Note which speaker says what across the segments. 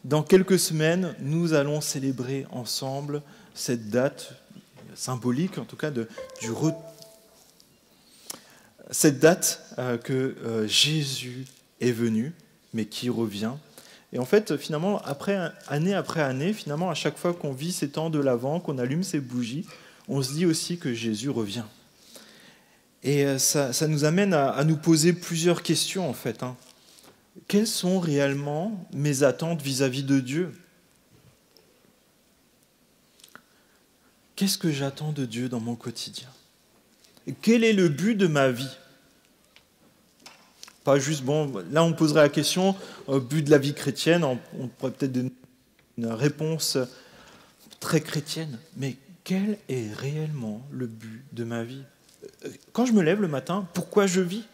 Speaker 1: Dans quelques semaines, nous allons célébrer ensemble cette date symbolique, en tout cas, cette date que Jésus est venu, mais qui revient. Et en fait, finalement, année après année, finalement, à chaque fois qu'on vit ces temps de l'Avent, qu'on allume ces bougies, on se dit aussi que Jésus revient. Et ça nous amène à nous poser plusieurs questions, en fait. Quelles sont réellement mes attentes vis-à-vis de Dieu ? Qu'est-ce que j'attends de Dieu dans mon quotidien ? Et quel est le but de ma vie ? Pas juste, là on poserait la question, but de la vie chrétienne, on pourrait peut-être donner une réponse très chrétienne, mais quel est réellement le but de ma vie ? Quand je me lève le matin, pourquoi je vis ?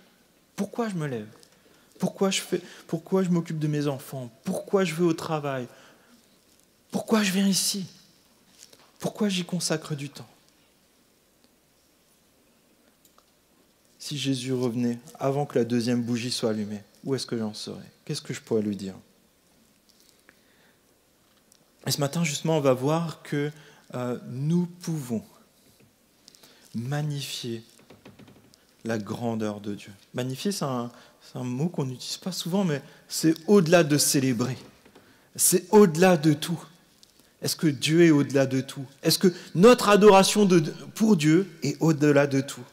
Speaker 1: Pourquoi je me lève ? Pourquoi je m'occupe de mes enfants ? Pourquoi je vais au travail ? Pourquoi je viens ici ? Pourquoi j'y consacre du temps ? Si Jésus revenait avant que la deuxième bougie soit allumée, où est-ce que j'en serais ? Qu'est-ce que je pourrais lui dire ? Et ce matin, justement, on va voir que nous pouvons magnifier la grandeur de Dieu. Magnifier, c'est un mot qu'on n'utilise pas souvent, mais c'est au-delà de célébrer. C'est au-delà de tout. Est-ce que Dieu est au-delà de tout ? Est-ce que notre adoration pour Dieu est au-delà de tout ?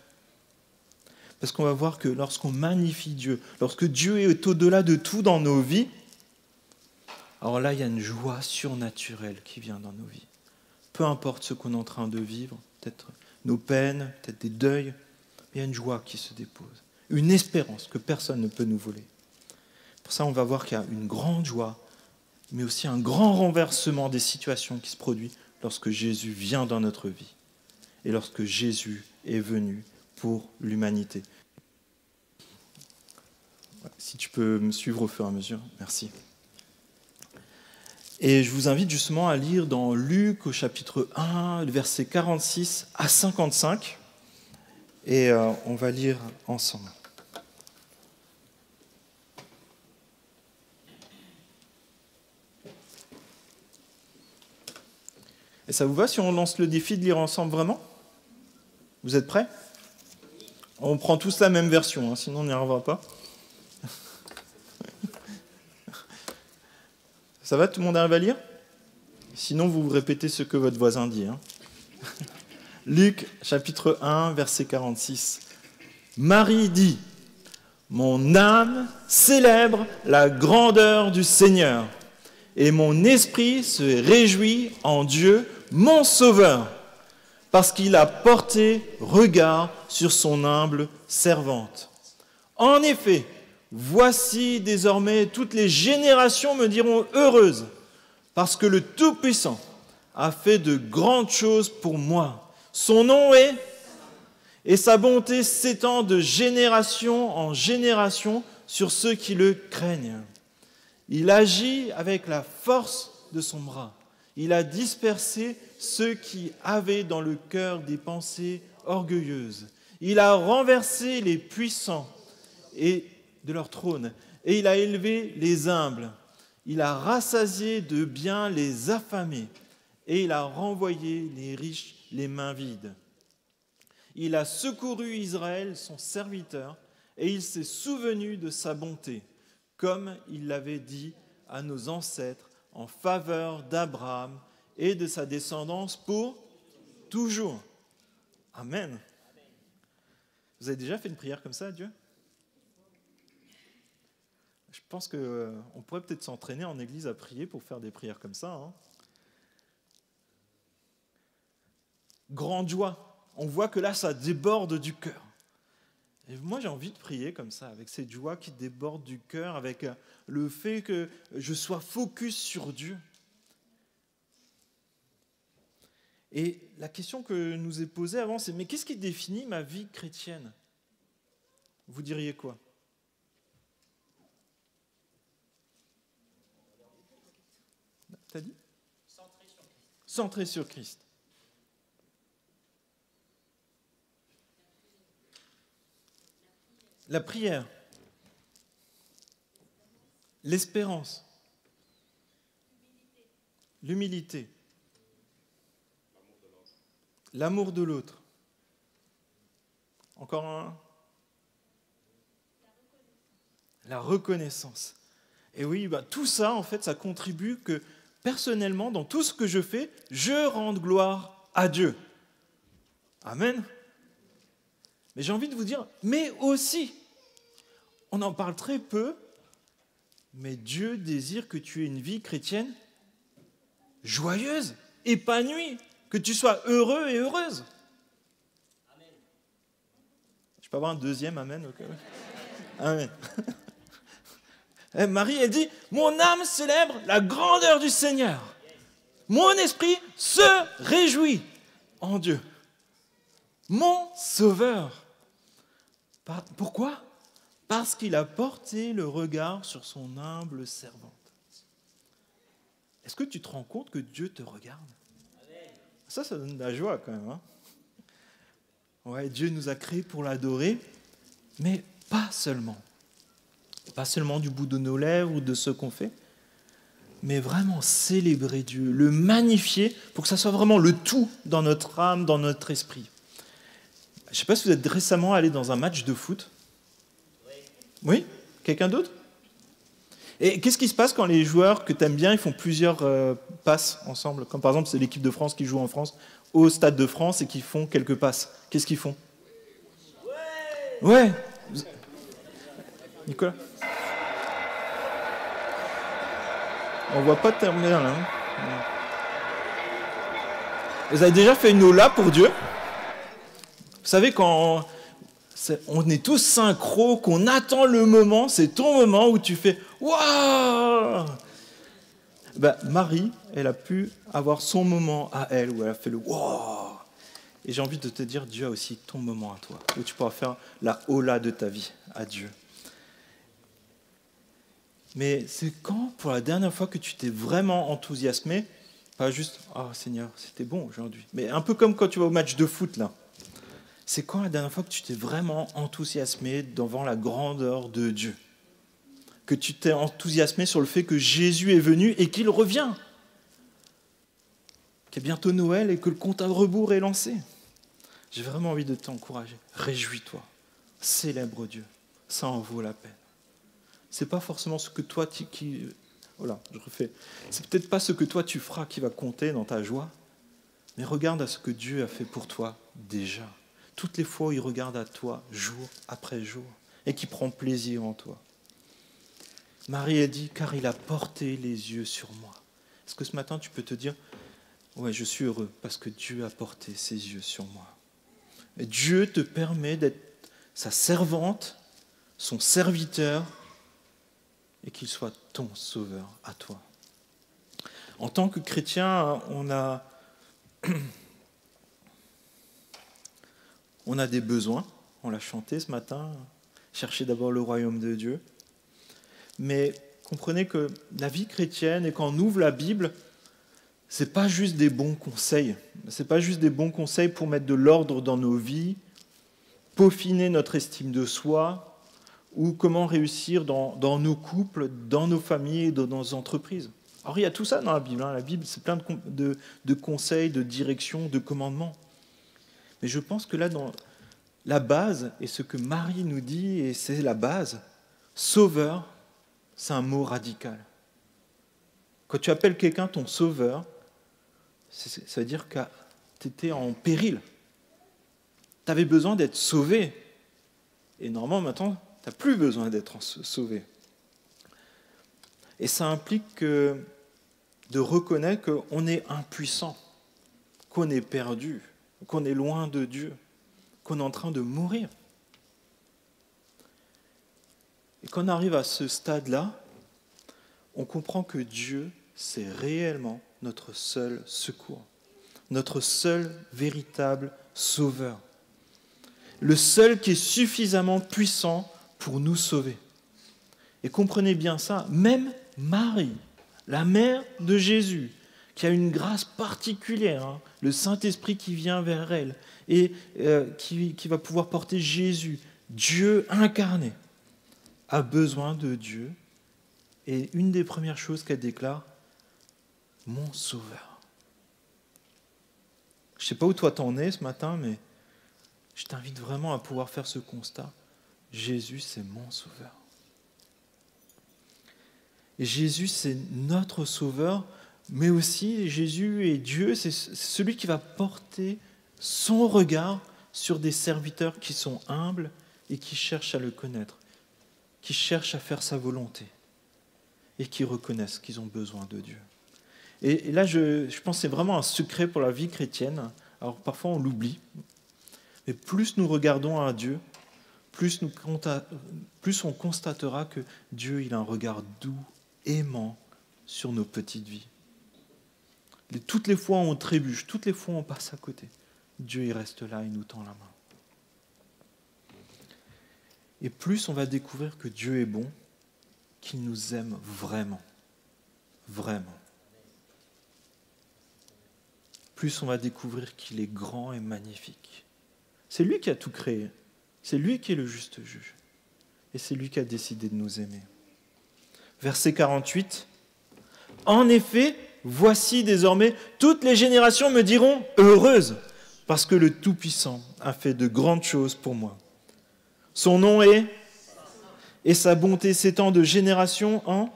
Speaker 1: Parce qu'on va voir que lorsqu'on magnifie Dieu, lorsque Dieu est au-delà de tout dans nos vies, alors là, il y a une joie surnaturelle qui vient dans nos vies. Peu importe ce qu'on est en train de vivre, peut-être nos peines, peut-être des deuils, il y a une joie qui se dépose, une espérance que personne ne peut nous voler. Pour ça, on va voir qu'il y a une grande joie, mais aussi un grand renversement des situations qui se produisent lorsque Jésus vient dans notre vie et lorsque Jésus est venu pour l'humanité. Si tu peux me suivre au fur et à mesure, merci. Et je vous invite justement à lire dans Luc au chapitre 1, versets 46 à 55. Et on va lire ensemble. Et ça vous va si on lance le défi de lire ensemble vraiment ? Vous êtes prêts ? On prend tous la même version, sinon on n'y arrivera pas. Ça va, tout le monde arrive à lire ? Sinon, vous répétez ce que votre voisin dit. Luc, chapitre 1, verset 46. Marie dit : « Mon âme célèbre la grandeur du Seigneur, et mon esprit se réjouit en Dieu, mon Sauveur, parce qu'il a porté regard sur son humble servante. En effet, voici désormais toutes les générations me diront heureuse, parce que le Tout-Puissant a fait de grandes choses pour moi. Son nom est, et sa bonté s'étend de génération en génération sur ceux qui le craignent. Il agit avec la force de son bras. Il a dispersé ceux qui avaient dans le cœur des pensées orgueilleuses. Il a renversé les puissants et de leur trône, et il a élevé les humbles. Il a rassasié de biens les affamés, et il a renvoyé les riches les mains vides. Il a secouru Israël, son serviteur, et il s'est souvenu de sa bonté, comme il l'avait dit à nos ancêtres, en faveur d'Abraham et de sa descendance pour toujours. Amen. Vous avez déjà fait une prière comme ça à Dieu ? Je pense qu'on pourrait peut-être s'entraîner en église à prier pour faire des prières comme ça. Grande joie. On voit que là, ça déborde du cœur. Et moi, j'ai envie de prier comme ça, avec cette joie qui déborde du cœur, avec le fait que je sois focus sur Dieu. Et la question que nous est posée avant, c'est « Mais qu'est-ce qui définit ma vie chrétienne ?» Vous diriez quoi ? T'as dit ? Centré sur Christ. La prière. L'espérance. L'humilité. L'amour de l'autre. Encore un. La reconnaissance. Et oui, tout ça, en fait, ça contribue que personnellement, dans tout ce que je fais, je rende gloire à Dieu. Amen. Mais j'ai envie de vous dire, mais aussi, on en parle très peu, mais Dieu désire que tu aies une vie chrétienne joyeuse, épanouie, que tu sois heureux et heureuse. Amen. Je peux avoir un deuxième amen au cas où. Amen. Et Marie, elle dit, mon âme célèbre la grandeur du Seigneur. Mon esprit se réjouit en Dieu. Mon Sauveur. Pourquoi ? Parce qu'il a porté le regard sur son humble servante. Est-ce que tu te rends compte que Dieu te regarde ? Ça donne de la joie quand même. Hein ? Ouais, Dieu nous a créés pour l'adorer, mais pas seulement. Pas seulement du bout de nos lèvres ou de ce qu'on fait, mais vraiment célébrer Dieu, le magnifier pour que ça soit vraiment le tout dans notre âme, dans notre esprit. Je ne sais pas si vous êtes récemment allé dans un match de foot. Oui ? Quelqu'un d'autre ? Et qu'est-ce qui se passe quand les joueurs que tu aimes bien, ils font plusieurs passes ensemble ? Comme par exemple, c'est l'équipe de France qui joue en France au Stade de France et qui font quelques passes. Qu'est-ce qu'ils font ? Ouais. Nicolas ? On ne voit pas de terminer là. Hein. Vous avez déjà fait une Ola pour Dieu ? Vous savez, quand on est tous synchro, qu'on attend le moment, c'est ton moment où tu fais « Waouh !» Marie, elle a pu avoir son moment à elle, où elle a fait le « Waouh !» Et j'ai envie de te dire, Dieu a aussi ton moment à toi, où tu pourras faire la Ola de ta vie à Dieu. Mais c'est quand, pour la dernière fois, que tu t'es vraiment enthousiasmé, pas juste « Ah Seigneur, c'était bon aujourd'hui », mais un peu comme quand tu vas au match de foot, là. C'est quand la dernière fois que tu t'es vraiment enthousiasmé devant la grandeur de Dieu ? Que tu t'es enthousiasmé sur le fait que Jésus est venu et qu'il revient ? Qu'il y a bientôt Noël et que le compte à rebours est lancé ? J'ai vraiment envie de t'encourager. Réjouis-toi. Célèbre Dieu. Ça en vaut la peine. C'est pas forcément ce que toi C'est peut-être pas ce que toi tu feras qui va compter dans ta joie, mais regarde à ce que Dieu a fait pour toi déjà. Toutes les fois où il regarde à toi, jour après jour, et qu'il prend plaisir en toi. Marie a dit, car il a porté les yeux sur moi. Est-ce que ce matin tu peux te dire, ouais, je suis heureux parce que Dieu a porté ses yeux sur moi. Et Dieu te permet d'être sa servante, son serviteur, et qu'il soit ton sauveur à toi. En tant que chrétien, on a des besoins, on l'a chanté ce matin, cherchez d'abord le royaume de Dieu. Mais comprenez que la vie chrétienne, et quand on ouvre la Bible, c'est pas juste des bons conseils. C'est pas juste des bons conseils pour mettre de l'ordre dans nos vies, peaufiner notre estime de soi, ou comment réussir dans nos couples, dans nos familles et dans nos entreprises. Alors il y a tout ça dans la Bible. Hein. La Bible, c'est plein de conseils, de directions, de commandements. Mais je pense que là, dans la base, et ce que Marie nous dit, et c'est la base, sauveur, c'est un mot radical. Quand tu appelles quelqu'un ton sauveur, ça veut dire que tu étais en péril. Tu avais besoin d'être sauvé. Et normalement, maintenant, tu n'as plus besoin d'être sauvé. Et ça implique de reconnaître qu'on est impuissant, qu'on est perdu, qu'on est loin de Dieu, qu'on est en train de mourir. Et quand on arrive à ce stade-là, on comprend que Dieu, c'est réellement notre seul secours, notre seul véritable sauveur, le seul qui est suffisamment puissant pour nous sauver. Et comprenez bien ça, même Marie, la mère de Jésus, qui a une grâce particulière, hein, le Saint-Esprit qui vient vers elle et qui va pouvoir porter Jésus, Dieu incarné, a besoin de Dieu. Et une des premières choses qu'elle déclare, mon sauveur. Je ne sais pas où toi t'en es ce matin, mais je t'invite vraiment à pouvoir faire ce constat. Jésus, c'est mon sauveur. Et Jésus, c'est notre sauveur, mais aussi Jésus est Dieu, c'est celui qui va porter son regard sur des serviteurs qui sont humbles et qui cherchent à le connaître, qui cherchent à faire sa volonté et qui reconnaissent qu'ils ont besoin de Dieu. Et là, je pense que c'est vraiment un secret pour la vie chrétienne. Alors parfois on l'oublie, mais plus nous regardons à Dieu, plus on constatera que Dieu il a un regard doux, aimant sur nos petites vies. Toutes les fois où on trébuche, toutes les fois où on passe à côté, Dieu il reste là et nous tend la main. Et plus on va découvrir que Dieu est bon, qu'il nous aime vraiment, vraiment. Plus on va découvrir qu'il est grand et magnifique. C'est lui qui a tout créé. C'est lui qui est le juste juge. Et c'est lui qui a décidé de nous aimer. Verset 48. En effet, voici désormais, toutes les générations me diront heureuse, parce que le Tout-Puissant a fait de grandes choses pour moi. Son nom est, et sa bonté s'étend de génération en,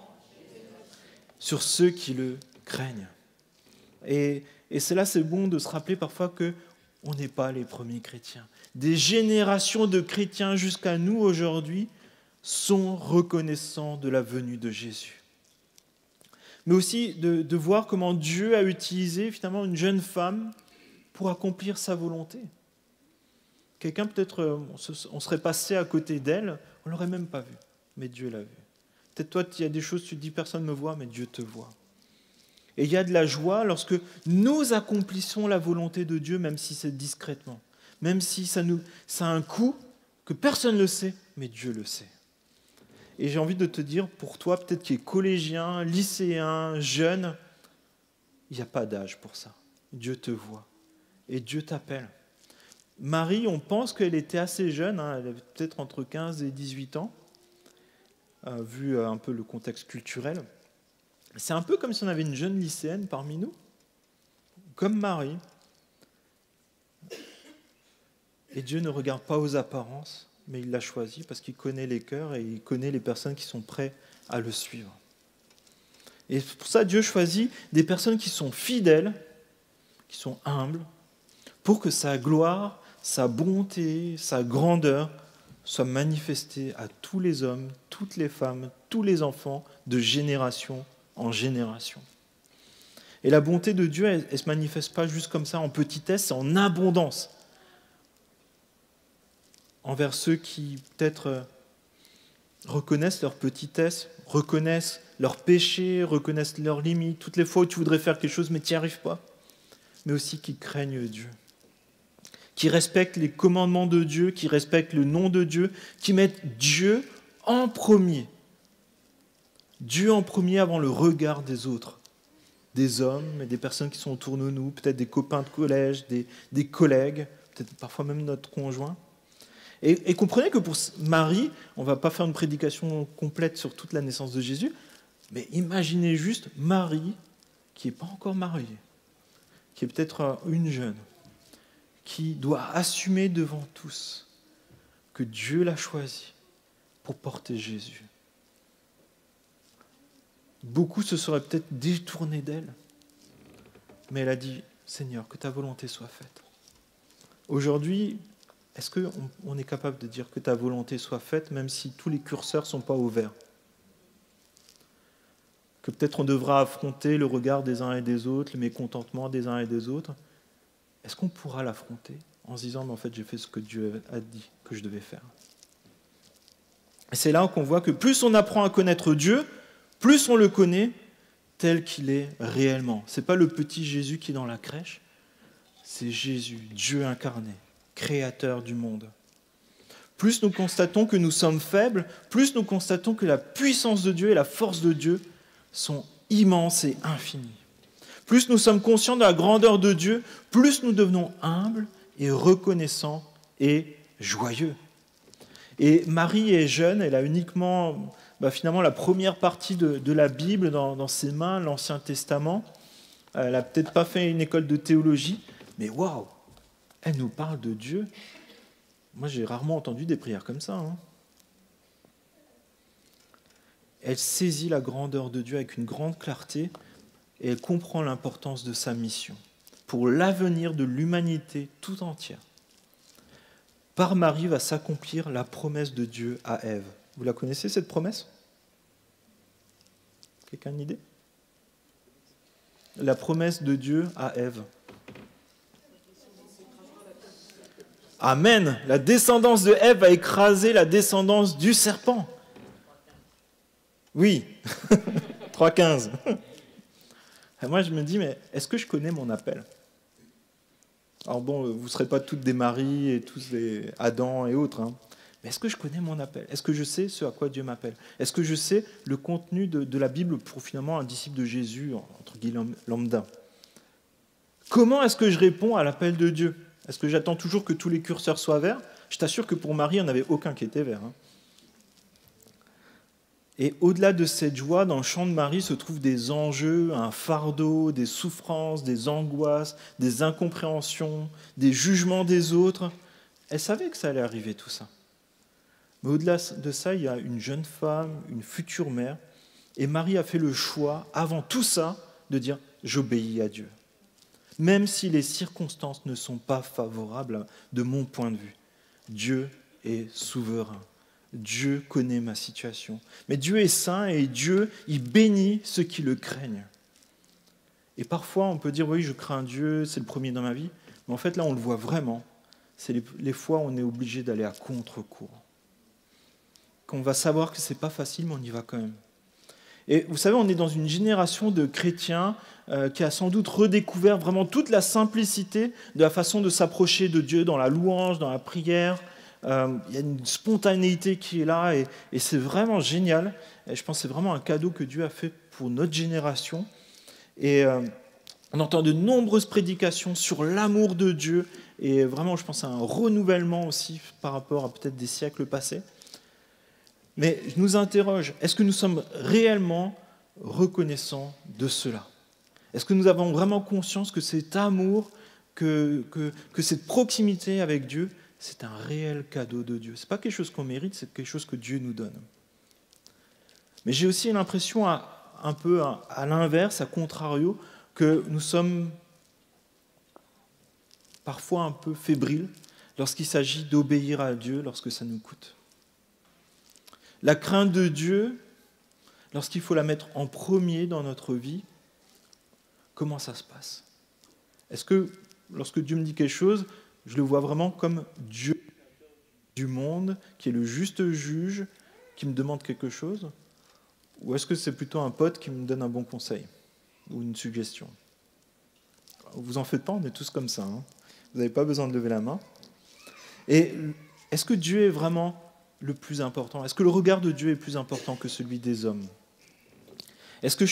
Speaker 1: sur ceux qui le craignent. Et c'est là, c'est bon de se rappeler parfois qu'on n'est pas les premiers chrétiens. Des générations de chrétiens jusqu'à nous aujourd'hui sont reconnaissants de la venue de Jésus. Mais aussi de voir comment Dieu a utilisé finalement une jeune femme pour accomplir sa volonté. Quelqu'un peut-être, on serait passé à côté d'elle, on ne l'aurait même pas vu, mais Dieu l'a vu. Peut-être toi, il y a des choses, tu te dis personne ne me voit, mais Dieu te voit. Et il y a de la joie lorsque nous accomplissons la volonté de Dieu, même si c'est discrètement, même si ça a un coût que personne ne le sait, mais Dieu le sait. Et j'ai envie de te dire, pour toi, peut-être qui est collégien, lycéen, jeune, il n'y a pas d'âge pour ça. Dieu te voit et Dieu t'appelle. Marie, on pense qu'elle était assez jeune, elle avait peut-être entre 15 et 18 ans, vu un peu le contexte culturel. C'est un peu comme si on avait une jeune lycéenne parmi nous, comme Marie. Et Dieu ne regarde pas aux apparences, mais il l'a choisie parce qu'il connaît les cœurs et il connaît les personnes qui sont prêtes à le suivre. Et pour ça, Dieu choisit des personnes qui sont fidèles, qui sont humbles, pour que sa gloire, sa bonté, sa grandeur soient manifestées à tous les hommes, toutes les femmes, tous les enfants, de génération en génération. Et la bonté de Dieu, elle ne se manifeste pas juste comme ça en petitesse, c'est en abondance. Envers ceux qui peut-être reconnaissent leur petitesse, reconnaissent leurs péchés, reconnaissent leurs limites, toutes les fois où tu voudrais faire quelque chose mais tu n'y arrives pas, mais aussi qui craignent Dieu, qui respectent les commandements de Dieu, qui respectent le nom de Dieu, qui mettent Dieu en premier. Dieu en premier avant le regard des autres, des hommes et des personnes qui sont autour de nous, peut-être des copains de collège, des collègues, peut-être parfois même notre conjoint. Et comprenez que pour Marie, on ne va pas faire une prédication complète sur toute la naissance de Jésus, mais imaginez juste Marie, qui n'est pas encore mariée, qui est peut-être une jeune, qui doit assumer devant tous que Dieu l'a choisie pour porter Jésus. Beaucoup se seraient peut-être détournés d'elle, mais elle a dit, Seigneur, que ta volonté soit faite. Aujourd'hui, est-ce qu'on est capable de dire que ta volonté soit faite, même si tous les curseurs ne sont pas ouverts? Que peut-être on devra affronter le regard des uns et des autres, le mécontentement des uns et des autres. Est-ce qu'on pourra l'affronter en se disant, mais en fait, j'ai fait ce que Dieu a dit que je devais faire? Et c'est là qu'on voit que plus on apprend à connaître Dieu, plus on le connaît tel qu'il est réellement. Ce n'est pas le petit Jésus qui est dans la crèche, c'est Jésus, Dieu incarné, créateur du monde. Plus nous constatons que nous sommes faibles, plus nous constatons que la puissance de Dieu et la force de Dieu sont immenses et infinies. Plus nous sommes conscients de la grandeur de Dieu, plus nous devenons humbles et reconnaissants et joyeux. Et Marie est jeune, elle a uniquement finalement la première partie de la Bible dans ses mains, l'Ancien Testament. Elle n'a peut-être pas fait une école de théologie, mais waouh, elle nous parle de Dieu. Moi, j'ai rarement entendu des prières comme ça. Elle saisit la grandeur de Dieu avec une grande clarté et elle comprend l'importance de sa mission pour l'avenir de l'humanité tout entière. Par Marie va s'accomplir la promesse de Dieu à Ève. Vous la connaissez, cette promesse ? Quelqu'un a une idée ? La promesse de Dieu à Ève. Amen. La descendance de Ève va écraser la descendance du serpent. Oui. 3,15. Moi, je me dis, mais est-ce que je connais mon appel ? Alors bon, vous ne serez pas toutes des Maries et tous des Adam et autres, mais est-ce que je connais mon appel ? Est-ce que je sais ce à quoi Dieu m'appelle ? Est-ce que je sais le contenu de la Bible pour finalement un disciple de Jésus, entre guillemets lambda ? Comment est-ce que je réponds à l'appel de Dieu ? Est-ce que j'attends toujours que tous les curseurs soient verts ? Je t'assure que pour Marie, il n'y en avait aucun qui était vert. Et au-delà de cette joie, dans le chant de Marie se trouvent des enjeux, un fardeau, des souffrances, des angoisses, des incompréhensions, des jugements des autres. Elle savait que ça allait arriver tout ça. Mais au-delà de ça, il y a une jeune femme, une future mère, et Marie a fait le choix, avant tout ça, de dire « j'obéis à Dieu ». Même si les circonstances ne sont pas favorables de mon point de vue. Dieu est souverain. Dieu connaît ma situation. Mais Dieu est saint et Dieu, il bénit ceux qui le craignent. Et parfois, on peut dire, oui, je crains Dieu, c'est le premier dans ma vie. Mais en fait, là, on le voit vraiment. C'est les fois où on est obligé d'aller à contre-courant. Qu'on va savoir que ce n'est pas facile, mais on y va quand même. Et vous savez, on est dans une génération de chrétiens qui a sans doute redécouvert vraiment toute la simplicité de la façon de s'approcher de Dieu dans la louange, dans la prière. Il y a une spontanéité qui est là et c'est vraiment génial. Et je pense que c'est vraiment un cadeau que Dieu a fait pour notre génération. Et on entend de nombreuses prédications sur l'amour de Dieu et vraiment, je pense à un renouvellement aussi par rapport à peut-être des siècles passés. Mais je nous interroge, est-ce que nous sommes réellement reconnaissants de cela ? Est-ce que nous avons vraiment conscience que cet amour, que cette proximité avec Dieu, c'est un réel cadeau de Dieu ? Ce n'est pas quelque chose qu'on mérite, c'est quelque chose que Dieu nous donne. Mais j'ai aussi l'impression, un peu à l'inverse, à contrario, que nous sommes parfois un peu fébriles lorsqu'il s'agit d'obéir à Dieu, lorsque ça nous coûte. La crainte de Dieu, lorsqu'il faut la mettre en premier dans notre vie, comment ça se passe ? Est-ce que lorsque Dieu me dit quelque chose, je le vois vraiment comme Dieu du monde, qui est le juste juge, qui me demande quelque chose ? Ou est-ce que c'est plutôt un pote qui me donne un bon conseil ou une suggestion ? Vous en faites pas, on est tous comme ça. Vous n'avez pas besoin de lever la main. Et est-ce que Dieu est vraiment le plus important ? Est-ce que le regard de Dieu est plus important que celui des hommes ? Est-ce que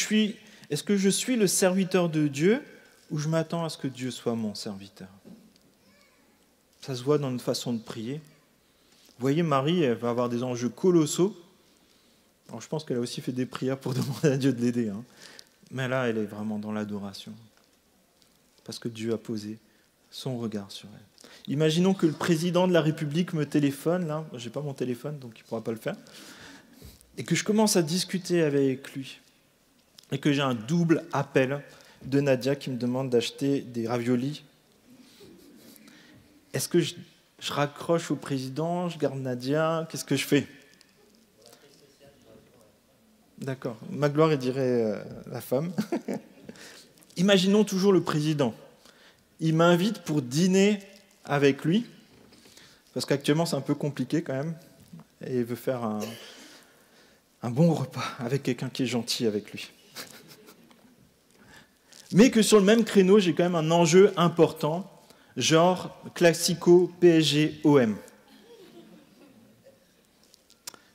Speaker 1: je suis le serviteur de Dieu ou je m'attends à ce que Dieu soit mon serviteur ? Ça se voit dans notre façon de prier. Vous voyez, Marie, elle va avoir des enjeux colossaux. Alors, je pense qu'elle a aussi fait des prières pour demander à Dieu de l'aider. Mais là, elle est vraiment dans l'adoration. Parce que Dieu a posé son regard sur elle. Imaginons que le président de la République me téléphone, là, je n'ai pas mon téléphone, donc il ne pourra pas le faire, et que je commence à discuter avec lui, et que j'ai un double appel de Nadia qui me demande d'acheter des raviolis. Est-ce que je raccroche au président, je garde Nadia, qu'est-ce que je fais ? D'accord, Magloire, elle dirait la femme. Imaginons toujours le président. Il m'invite pour dîner avec lui, parce qu'actuellement c'est un peu compliqué quand même, et il veut faire un bon repas avec quelqu'un qui est gentil avec lui. Mais que sur le même créneau, j'ai quand même un enjeu important, genre classico PSG-OM.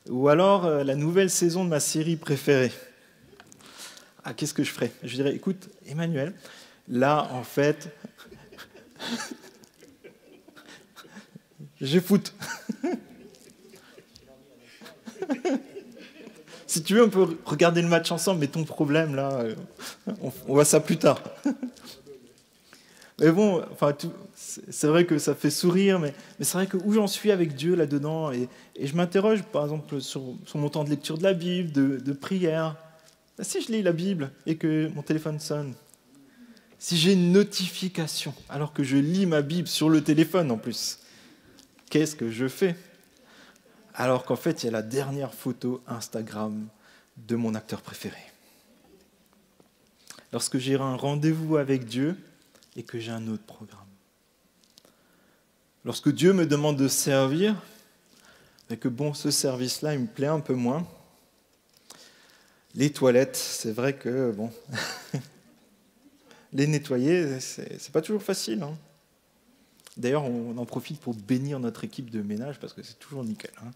Speaker 1: Ou alors la nouvelle saison de ma série préférée. Ah, qu'est-ce que je ferais ? Je dirais, écoute, Emmanuel, là, en fait, je foot. Si tu veux, on peut regarder le match ensemble, mais ton problème, là, on voit ça plus tard. Mais bon, enfin, c'est vrai que ça fait sourire, mais c'est vrai que où j'en suis avec Dieu là-dedans, et je m'interroge, par exemple, sur mon temps de lecture de la Bible, de prière. Si je lis la Bible et que mon téléphone sonne, si j'ai une notification, alors que je lis ma Bible sur le téléphone en plus, qu'est-ce que je fais? Alors qu'en fait, il y a la dernière photo Instagram de mon acteur préféré. Lorsque j'ai un rendez-vous avec Dieu et que j'ai un autre programme. Lorsque Dieu me demande de servir, et que bon, ce service-là, il me plaît un peu moins. Les toilettes, c'est vrai que, bon, les nettoyer, c'est pas toujours facile. Hein. D'ailleurs, on en profite pour bénir notre équipe de ménage, parce que c'est toujours nickel. Hein.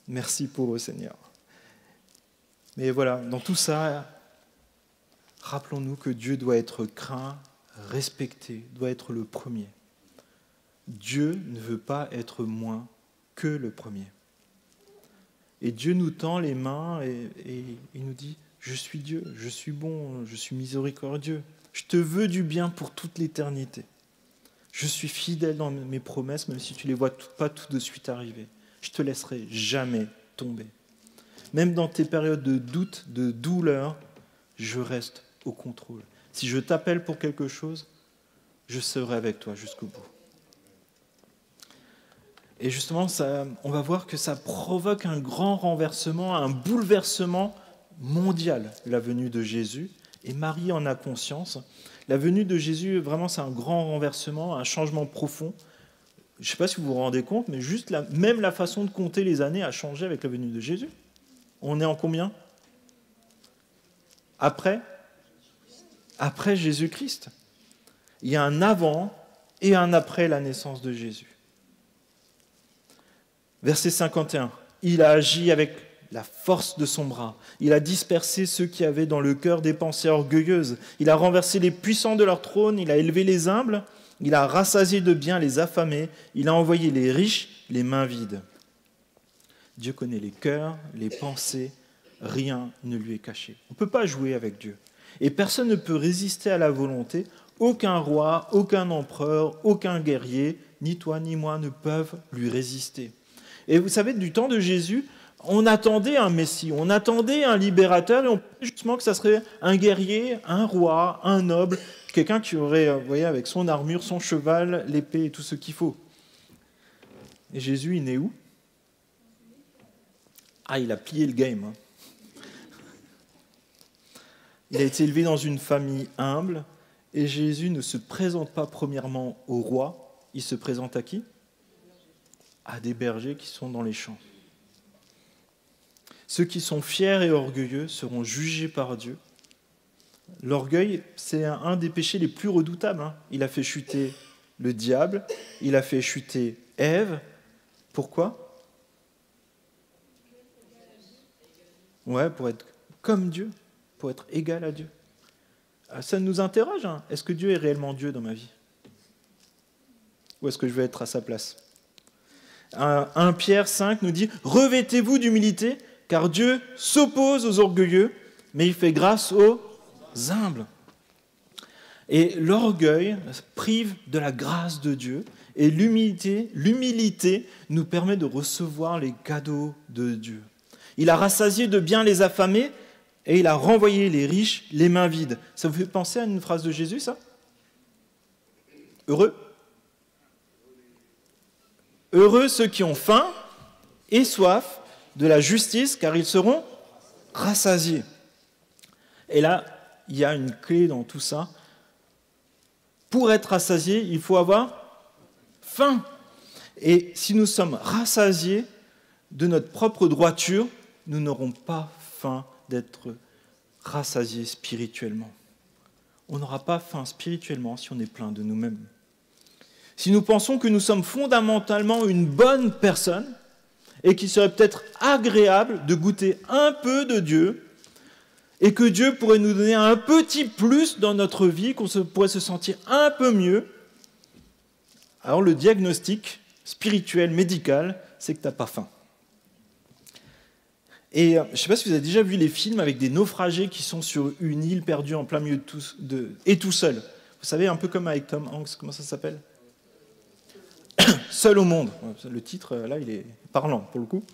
Speaker 1: Merci pour eux, Seigneur. Mais voilà, dans tout ça, rappelons-nous que Dieu doit être craint, respecté, doit être le premier. Dieu ne veut pas être moins que le premier. Et Dieu nous tend les mains et il nous dit « Je suis Dieu, je suis bon, je suis miséricordieux. Je te veux du bien pour toute l'éternité. Je suis fidèle dans mes promesses, même si tu ne les vois pas tout de suite arriver. Je ne te laisserai jamais tomber. Même dans tes périodes de doute, de douleur, je reste au contrôle. Si je t'appelle pour quelque chose, je serai avec toi jusqu'au bout. » Et justement, on va voir que ça provoque un grand renversement, un bouleversement mondial, la venue de Jésus. Et Marie en a conscience. La venue de Jésus, vraiment, c'est un grand renversement, un changement profond. Je ne sais pas si vous vous rendez compte, mais juste même la façon de compter les années a changé avec la venue de Jésus. On est en combien ? Après Jésus-Christ. Il y a un avant et un après la naissance de Jésus. Verset 51. Il a agi avec la force de son bras. Il a dispersé ceux qui avaient dans le cœur des pensées orgueilleuses. Il a renversé les puissants de leur trône. Il a élevé les humbles. Il a rassasié de biens les affamés. Il a envoyé les riches les mains vides. Dieu connaît les cœurs, les pensées. Rien ne lui est caché. On ne peut pas jouer avec Dieu. Et personne ne peut résister à la volonté. Aucun roi, aucun empereur, aucun guerrier, ni toi ni moi ne peuvent lui résister. Et vous savez, du temps de Jésus, on attendait un Messie, on attendait un libérateur, et on pensait justement que ça serait un guerrier, un roi, un noble, quelqu'un qui aurait, vous voyez, avec son armure, son cheval, l'épée et tout ce qu'il faut. Et Jésus, il est où ? Ah, il a plié le game. Hein. Il a été élevé dans une famille humble, et Jésus ne se présente pas premièrement au roi, il se présente à qui ? À des bergers qui sont dans les champs. Ceux qui sont fiers et orgueilleux seront jugés par Dieu. L'orgueil, c'est un des péchés les plus redoutables. Hein. Il a fait chuter le diable, il a fait chuter Ève. Pourquoi ? Ouais, pour être comme Dieu, pour être égal à Dieu. Ça nous interroge. Hein. Est-ce que Dieu est réellement Dieu dans ma vie ? Ou est-ce que je vais être à sa place ? 1 Pierre 5 nous dit « Revêtez-vous d'humilité, car Dieu s'oppose aux orgueilleux, mais il fait grâce aux humbles. » Et l'orgueil prive de la grâce de Dieu, et l'humilité nous permet de recevoir les cadeaux de Dieu. Il a rassasié de biens les affamés, et il a renvoyé les riches les mains vides. Ça vous fait penser à une phrase de Jésus, ça ? Heureux ? Heureux ceux qui ont faim et soif de la justice, car ils seront rassasiés. Et là, il y a une clé dans tout ça. Pour être rassasié, il faut avoir faim. Et si nous sommes rassasiés de notre propre droiture, nous n'aurons pas faim d'être rassasiés spirituellement. On n'aura pas faim spirituellement si on est plein de nous-mêmes. Si nous pensons que nous sommes fondamentalement une bonne personne et qu'il serait peut-être agréable de goûter un peu de Dieu et que Dieu pourrait nous donner un petit plus dans notre vie, qu'on pourrait se sentir un peu mieux, alors le diagnostic spirituel, médical, c'est que tu n'as pas faim. Et je ne sais pas si vous avez déjà vu les films avec des naufragés qui sont sur une île perdue en plein milieu et tout seul. Vous savez, un peu comme avec Tom Hanks, comment ça s'appelle? Seul au monde. Le titre, là, il est parlant, pour le coup.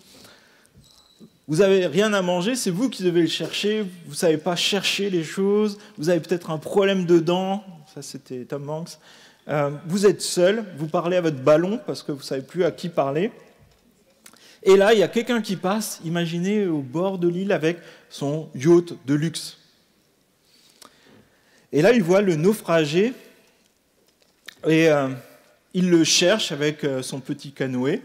Speaker 1: Vous n'avez rien à manger, c'est vous qui devez le chercher. Vous ne savez pas chercher les choses. Vous avez peut-être un problème de dents. Ça, c'était Tom Hanks. Vous êtes seul. Vous parlez à votre ballon parce que vous ne savez plus à qui parler. Et là, il y a quelqu'un qui passe, imaginez, au bord de l'île avec son yacht de luxe. Et là, il voit le naufragé et il le cherche avec son petit canoë.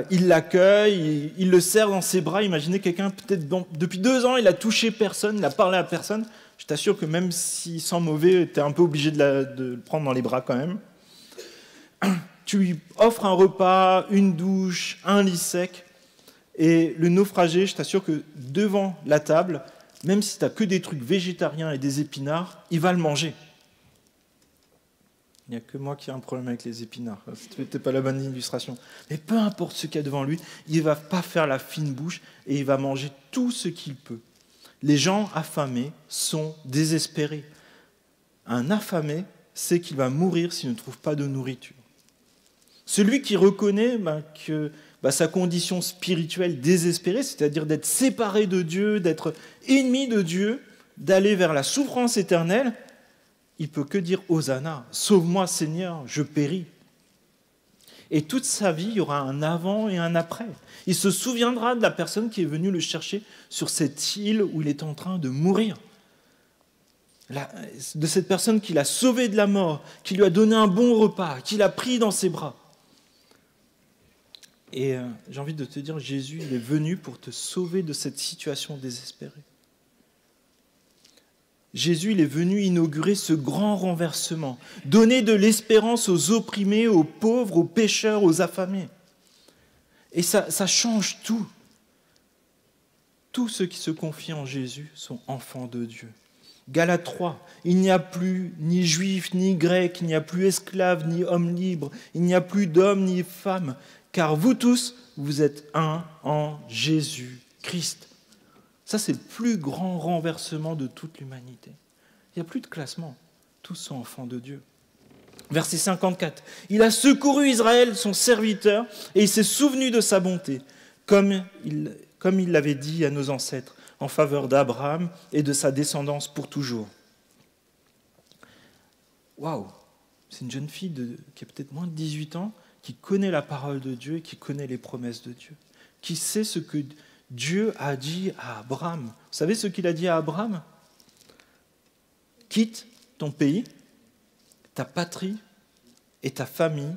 Speaker 1: Il l'accueille, il le serre dans ses bras. Imaginez quelqu'un, peut-être depuis 2 ans, il a touché personne, il n'a parlé à personne. Je t'assure que même s'il sent mauvais, tu es un peu obligé de le prendre dans les bras quand même. Tu lui offres un repas, une douche, un lit sec. Et le naufragé, je t'assure que devant la table, même si tu n'as que des trucs végétariens et des épinards, il va le manger. Il n'y a que moi qui ai un problème avec les épinards. C'était pas la bonne illustration. Mais peu importe ce qu'il y a devant lui, il ne va pas faire la fine bouche et il va manger tout ce qu'il peut. Les gens affamés sont désespérés. Un affamé sait qu'il va mourir s'il ne trouve pas de nourriture. Celui qui reconnaît que sa condition spirituelle désespérée, c'est-à-dire d'être séparé de Dieu, d'être ennemi de Dieu, d'aller vers la souffrance éternelle, il ne peut que dire « Hosanna, sauve-moi Seigneur, je péris ». Et toute sa vie, il y aura un avant et un après. Il se souviendra de la personne qui est venue le chercher sur cette île où il est en train de mourir. De cette personne qui l'a sauvé de la mort, qui lui a donné un bon repas, qui l'a pris dans ses bras. Et j'ai envie de te dire, Jésus, il est venu pour te sauver de cette situation désespérée. Jésus, il est venu inaugurer ce grand renversement, donner de l'espérance aux opprimés, aux pauvres, aux pécheurs, aux affamés. Et ça change tout. Tous ceux qui se confient en Jésus sont enfants de Dieu. Galates 3, il n'y a plus ni juif ni grec, il n'y a plus esclave ni homme libre, il n'y a plus d'homme ni femme, car vous tous, vous êtes un en Jésus-Christ. Ça, c'est le plus grand renversement de toute l'humanité. Il n'y a plus de classement. Tous sont enfants de Dieu. Verset 54. Il a secouru Israël, son serviteur, et il s'est souvenu de sa bonté, comme il l'avait dit à nos ancêtres, en faveur d'Abraham et de sa descendance pour toujours. Waouh! C'est une jeune fille qui a peut-être moins de 18 ans, qui connaît la parole de Dieu et qui connaît les promesses de Dieu, qui sait ce que Dieu a dit à Abraham. Vous savez ce qu'il a dit à Abraham? Quitte ton pays, ta patrie et ta famille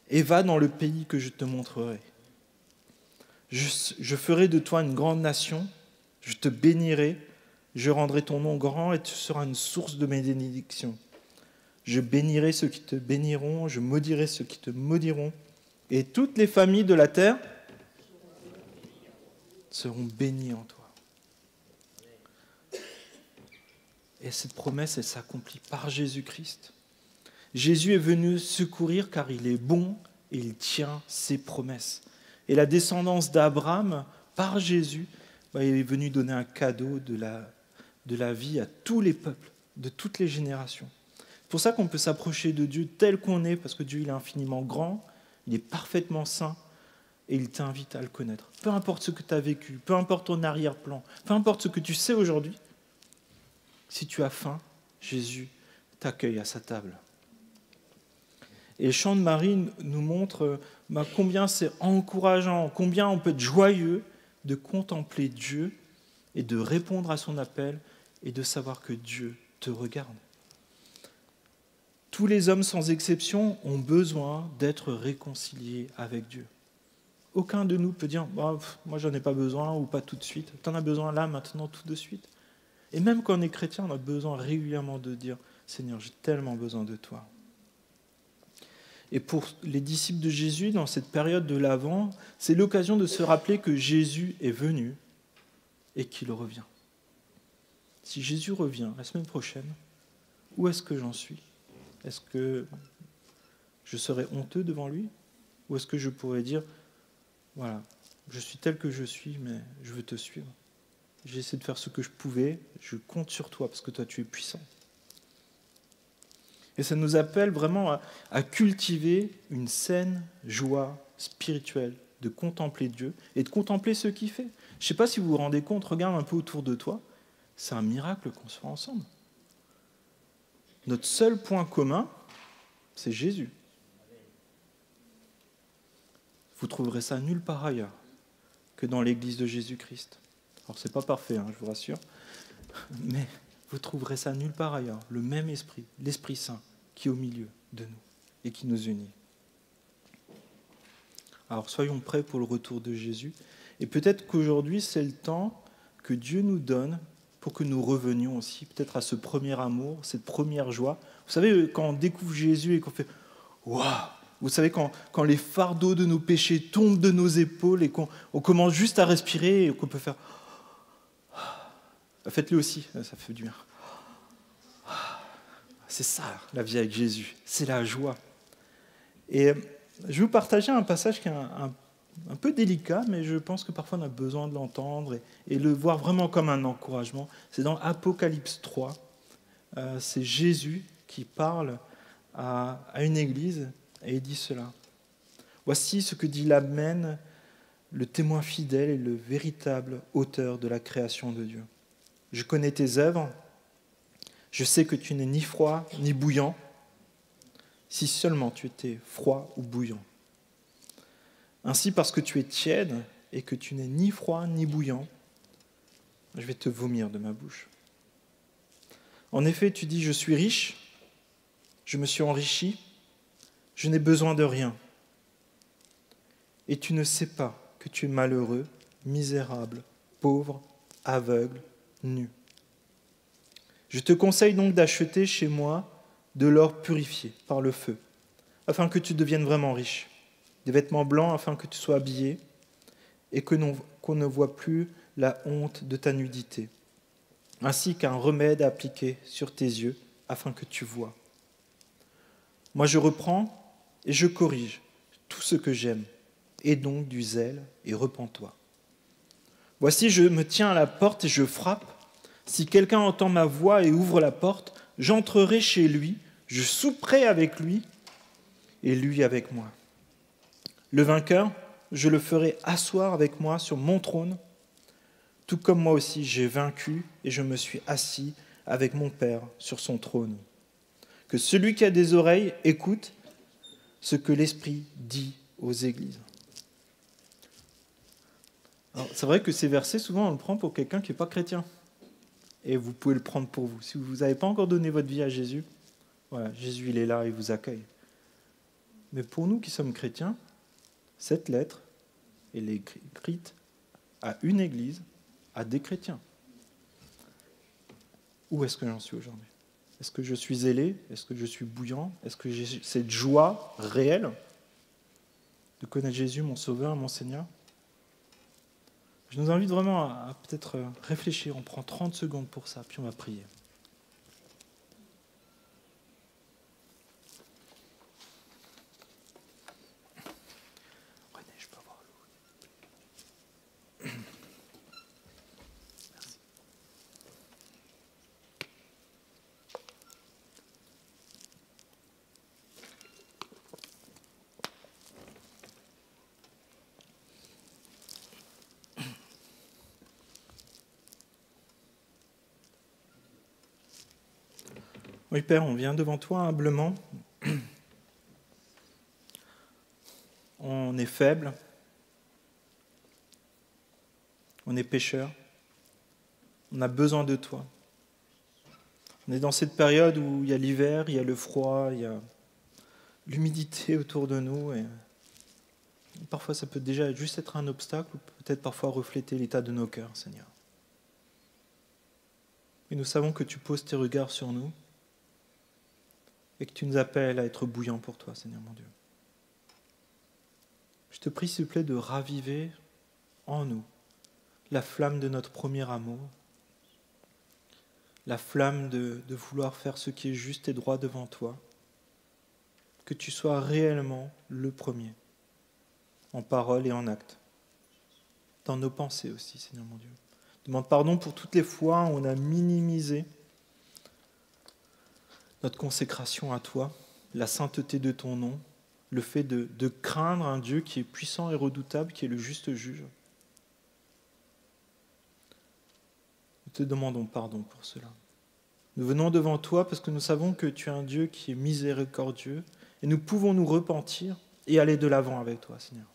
Speaker 1: et va dans le pays que je te montrerai. Je ferai de toi une grande nation, je te bénirai, je rendrai ton nom grand et tu seras une source de mes bénédictions. Je bénirai ceux qui te béniront, je maudirai ceux qui te maudiront, et toutes les familles de la terre seront bénies en toi. Et cette promesse, elle s'accomplit par Jésus-Christ. Jésus est venu secourir car il est bon et il tient ses promesses. Et la descendance d'Abraham, par Jésus, il est venu donner un cadeau de la vie à tous les peuples, de toutes les générations. C'est pour ça qu'on peut s'approcher de Dieu tel qu'on est, parce que Dieu il est infiniment grand, il est parfaitement saint, et il t'invite à le connaître. Peu importe ce que tu as vécu, peu importe ton arrière-plan, peu importe ce que tu sais aujourd'hui, si tu as faim, Jésus t'accueille à sa table. Et le chant de Marie nous montre combien c'est encourageant, combien on peut être joyeux de contempler Dieu et de répondre à son appel et de savoir que Dieu te regarde. Tous les hommes sans exception ont besoin d'être réconciliés avec Dieu. Aucun de nous peut dire moi j'en ai pas besoin ou pas tout de suite. Tu en as besoin là, maintenant, tout de suite. Et même quand on est chrétien, on a besoin régulièrement de dire Seigneur, j'ai tellement besoin de toi. Et pour les disciples de Jésus, dans cette période de l'Avent, c'est l'occasion de se rappeler que Jésus est venu et qu'il revient. Si Jésus revient la semaine prochaine, où est-ce que j'en suis? Est-ce que je serai honteux devant lui? Ou est-ce que je pourrais dire, voilà, je suis tel que je suis, mais je veux te suivre. J'ai essayé de faire ce que je pouvais, je compte sur toi parce que toi tu es puissant. Et ça nous appelle vraiment à cultiver une saine joie spirituelle, de contempler Dieu et de contempler ce qu'il fait. Je ne sais pas si vous vous rendez compte, regarde un peu autour de toi, c'est un miracle qu'on soit ensemble. Notre seul point commun, c'est Jésus. Vous trouverez ça nulle part ailleurs que dans l'Église de Jésus-Christ. Alors, ce n'est pas parfait, je vous rassure, mais vous trouverez ça nulle part ailleurs. Le même esprit, l'Esprit Saint, qui est au milieu de nous et qui nous unit. Alors, soyons prêts pour le retour de Jésus. Et peut-être qu'aujourd'hui, c'est le temps que Dieu nous donne pour que nous revenions aussi, peut-être à ce premier amour, cette première joie. Vous savez, quand on découvre Jésus et qu'on fait « Waouh !» Vous savez, quand les fardeaux de nos péchés tombent de nos épaules et qu'on commence juste à respirer et qu'on peut faire « Faites-le aussi, ça fait du bien. » C'est ça, la vie avec Jésus. C'est la joie. Et je vais vous partager un passage qui est un peu délicat, mais je pense que parfois on a besoin de l'entendre et le voir vraiment comme un encouragement. C'est dans Apocalypse 3. C'est Jésus qui parle à une église et il dit cela. Voici ce que dit l'Amen, le témoin fidèle et le véritable auteur de la création de Dieu. Je connais tes œuvres, je sais que tu n'es ni froid ni bouillant, si seulement tu étais froid ou bouillant. Ainsi, parce que tu es tiède et que tu n'es ni froid ni bouillant, je vais te vomir de ma bouche. En effet, tu dis, je suis riche, je me suis enrichi, je n'ai besoin de rien. Et tu ne sais pas que tu es malheureux, misérable, pauvre, aveugle, nu. Je te conseille donc d'acheter chez moi de l'or purifié par le feu, afin que tu deviennes vraiment riche, des vêtements blancs afin que tu sois habillé, et qu'on ne voit plus la honte de ta nudité, ainsi qu'un remède à appliquer sur tes yeux, afin que tu vois. Moi je reprends et je corrige tout ce que j'aime, et donc du zèle et repens-toi. Voici, je me tiens à la porte et je frappe. Si quelqu'un entend ma voix et ouvre la porte, j'entrerai chez lui, je souperai avec lui et lui avec moi. Le vainqueur, je le ferai asseoir avec moi sur mon trône, tout comme moi aussi j'ai vaincu et je me suis assis avec mon Père sur son trône. Que celui qui a des oreilles écoute ce que l'Esprit dit aux églises. Alors, c'est vrai que ces versets, souvent on le prend pour quelqu'un qui n'est pas chrétien. Et vous pouvez le prendre pour vous. Si vous n'avez pas encore donné votre vie à Jésus, voilà, Jésus il est là, il vous accueille. Mais pour nous qui sommes chrétiens, cette lettre, elle est écrite à une église, à des chrétiens. Où est-ce que j'en suis aujourd'hui ? Est-ce que je suis zélé ? Est-ce que je suis bouillant ? Est-ce que j'ai cette joie réelle de connaître Jésus, mon Sauveur, mon Seigneur ? Je nous invite vraiment à peut-être réfléchir. On prend 30 secondes pour ça, puis on va prier. René, je peux avoir l'eau. Merci. Oui, Père, on vient devant toi humblement. On est faible. On est pécheur. On a besoin de toi. On est dans cette période où il y a l'hiver, il y a le froid, il y a l'humidité autour de nous. Et parfois, ça peut déjà juste être un obstacle ou peut-être parfois refléter l'état de nos cœurs, Seigneur. Et nous savons que tu poses tes regards sur nous et que tu nous appelles à être bouillants pour toi, Seigneur mon Dieu. Je te prie, s'il te plaît, de raviver en nous la flamme de notre premier amour, la flamme de vouloir faire ce qui est juste et droit devant toi, que tu sois réellement le premier, en parole et en acte. dans nos pensées aussi, Seigneur mon Dieu. Demande pardon pour toutes les fois où on a minimisé notre consécration à toi, la sainteté de ton nom, le fait de craindre un Dieu qui est puissant et redoutable, qui est le juste juge. Nous te demandons pardon pour cela. Nous venons devant toi parce que nous savons que tu es un Dieu qui est miséricordieux et nous pouvons nous repentir et aller de l'avant avec toi, Seigneur.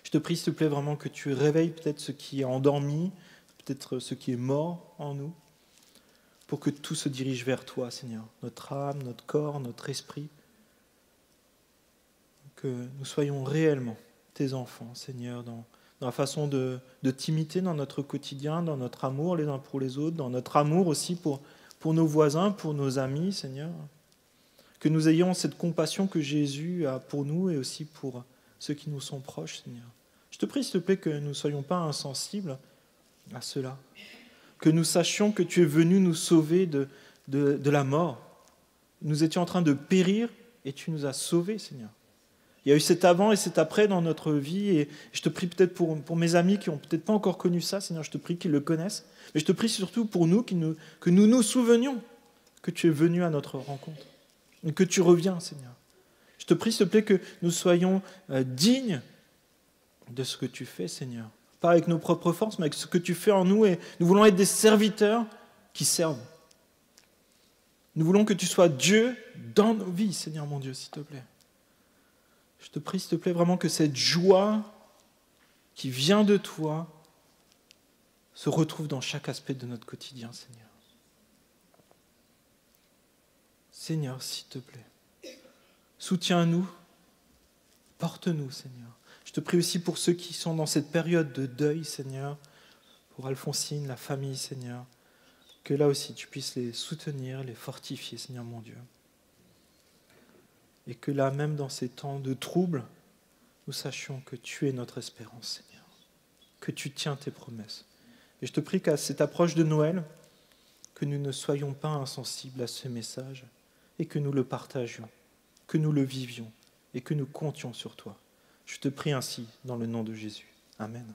Speaker 1: Je te prie, s'il te plaît, vraiment que tu réveilles peut-être ce qui est endormi, peut-être ce qui est mort en nous, pour que tout se dirige vers toi, Seigneur. Notre âme, notre corps, notre esprit. Que nous soyons réellement tes enfants, Seigneur, dans la façon de t'imiter dans notre quotidien, dans notre amour les uns pour les autres, dans notre amour aussi pour nos voisins, pour nos amis, Seigneur. Que nous ayons cette compassion que Jésus a pour nous et aussi pour ceux qui nous sont proches, Seigneur. Je te prie, s'il te plaît, que nous ne soyons pas insensibles à cela. Que nous sachions que tu es venu nous sauver de la mort. Nous étions en train de périr et tu nous as sauvés, Seigneur. Il y a eu cet avant et cet après dans notre vie et je te prie peut-être pour mes amis qui n'ont peut-être pas encore connu ça, Seigneur, je te prie qu'ils le connaissent. Mais je te prie surtout pour nous que nous nous souvenions que tu es venu à notre rencontre et que tu reviens, Seigneur. Je te prie, s'il te plaît, que nous soyons dignes de ce que tu fais, Seigneur. Pas avec nos propres forces, mais avec ce que tu fais en nous. Et nous voulons être des serviteurs qui servent. Nous voulons que tu sois Dieu dans nos vies, Seigneur mon Dieu, s'il te plaît. Je te prie, s'il te plaît, vraiment que cette joie qui vient de toi se retrouve dans chaque aspect de notre quotidien, Seigneur. Seigneur, s'il te plaît, soutiens-nous, porte-nous, Seigneur. Je te prie aussi pour ceux qui sont dans cette période de deuil, Seigneur, pour Alphonsine, la famille, Seigneur, que là aussi tu puisses les soutenir, les fortifier, Seigneur mon Dieu. Et que là, même dans ces temps de troubles, nous sachions que tu es notre espérance, Seigneur, que tu tiens tes promesses. Et je te prie qu'à cette approche de Noël, que nous ne soyons pas insensibles à ce message et que nous le partagions, que nous le vivions et que nous comptions sur toi. Je te prie ainsi dans le nom de Jésus. Amen.